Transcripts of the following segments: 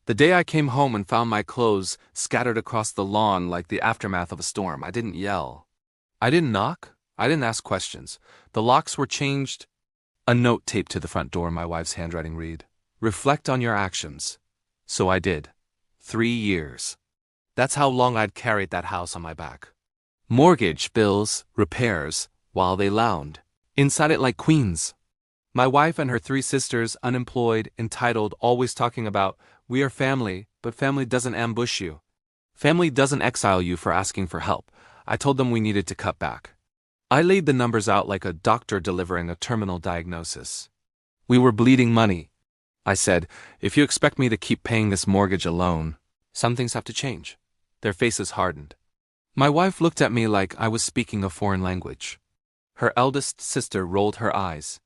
The day I came home and found my clothes scattered across the lawn like the aftermath of a storm, I didn't yell. I didn't knock. I didn't ask questions. The locks were changed. A note taped to the front door, my wife's handwriting read, "Reflect on your actions." So I did. 3 years. That's how long I'd carried that house on my back. Mortgage, bills, repairs, while they lounged inside it like queens. My wife and her 3 sisters, unemployed, entitled, always talking about, "We are family, but family doesn't ambush you. Family doesn't exile you for asking for help." I told them we needed to cut back. I laid the numbers out like a doctor delivering a terminal diagnosis. We were bleeding money. I said, "If you expect me to keep paying this mortgage alone, some things have to change." Their faces hardened. My wife looked at me like I was speaking a foreign language. Her eldest sister rolled her eyes.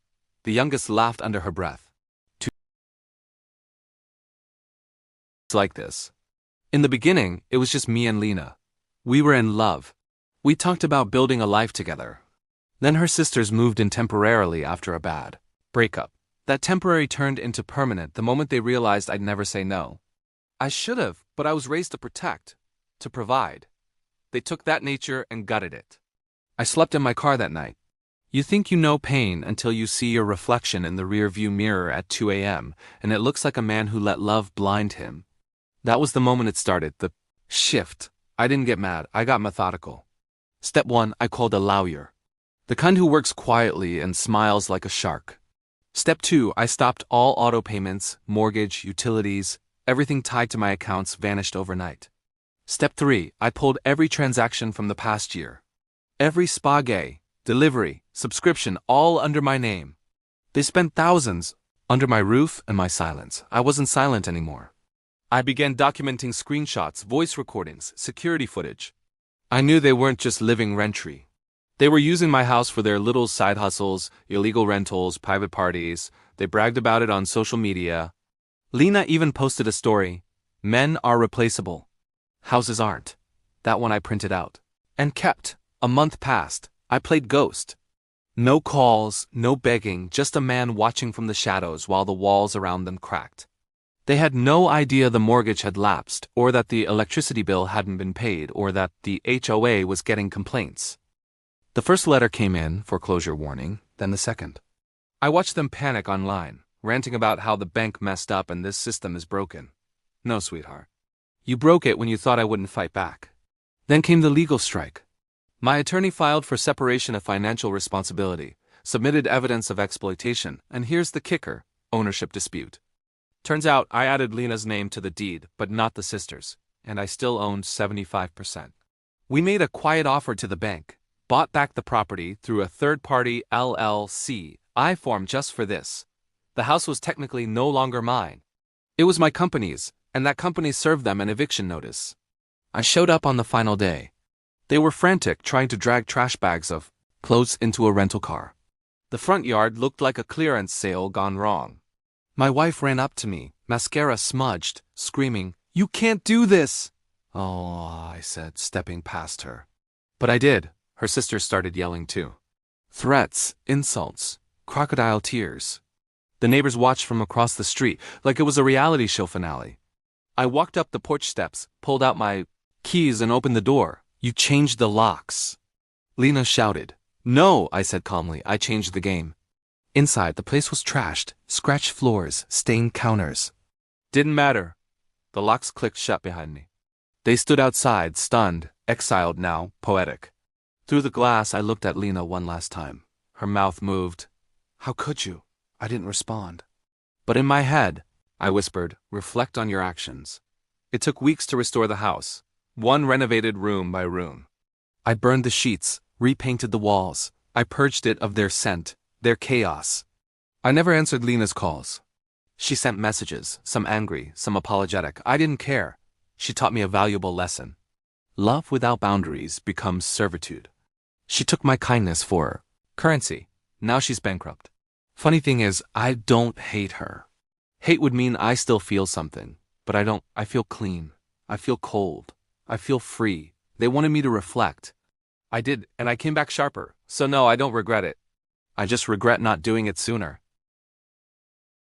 The youngest laughed under her breath. Two like this. In the beginning, it was just me and Lena. We were in love. We talked about building a life together. Then her sisters moved in temporarily after a bad breakup. That temporary turned into permanent the moment they realized I'd never say no. I should have, but I was raised to protect, to provide. They took that nature and gutted it. I slept in my car that night. You think you know pain until you see your reflection in the rearview mirror at 2 a.m., and it looks like a man who let love blind him. That was the moment it started, the shift. I didn't get mad, I got methodical. Step 1, I called a lawyer. The kind who works quietly and smiles like a shark. Step 2, I stopped all auto payments, mortgage, utilities, everything tied to my accounts vanished overnight. Step 3, I pulled every transaction from the past year. Every spa gay, delivery, subscription, all under my name. They spent thousands under my roof and my silence. I wasn't silent anymore. I began documenting screenshots, voice recordings, security footage. I knew they weren't just living rent-free. They were using my house for their little side hustles, illegal rentals, private parties. They bragged about it on social media. Lena even posted a story. "Men are replaceable. Houses aren't." That one I printed out. And kept. A month passed. I played ghost. No calls, no begging, just a man watching from the shadows while the walls around them cracked. They had no idea the mortgage had lapsed, or that the electricity bill hadn't been paid, or that the HOA was getting complaints. The first letter came in, foreclosure warning, then the second. I watched them panic online, ranting about how the bank messed up and this system is broken. No, sweetheart. You broke it when you thought I wouldn't fight back. Then came the legal strike. My attorney filed for separation of financial responsibility, submitted evidence of exploitation, and here's the kicker: ownership dispute. Turns out I added Lena's name to the deed, but not the sisters, and I still owned 75%. We made a quiet offer to the bank, bought back the property through a third-party LLC I formed just for this. The house was technically no longer mine. It was my company's, and that company served them an eviction notice. I showed up on the final day. They were frantic, trying to drag trash bags of clothes into a rental car. The front yard looked like a clearance sale gone wrong. My wife ran up to me, mascara smudged, screaming, "You can't do this!" "Oh," I said, stepping past her. But I did. Her sisters started yelling too. Threats, insults, crocodile tears. The neighbors watched from across the street, like it was a reality show finale. I walked up the porch steps, pulled out my keys and opened the door. "You changed the locks." Lena shouted. "No," I said calmly, "I changed the game." Inside, the place was trashed, scratched floors, stained counters. Didn't matter. The locks clicked shut behind me. They stood outside, stunned, exiled now, poetic. Through the glass, I looked at Lena one last time. Her mouth moved. "How could you?" I didn't respond. But in my head, I whispered, "Reflect on your actions." It took weeks to restore the house, one renovated room by room. I burned the sheets, repainted the walls. I purged it of their scent, their chaos. I never answered Lena's calls. She sent messages, some angry, some apologetic. I didn't care. She taught me a valuable lesson. Love without boundaries becomes servitude. She took my kindness for currency. Now she's bankrupt. Funny thing is, I don't hate her. Hate would mean I still feel something, but I don't. I feel clean. I feel cold. I feel free. They wanted me to reflect. I did, and I came back sharper. So no, I don't regret it. I just regret not doing it sooner.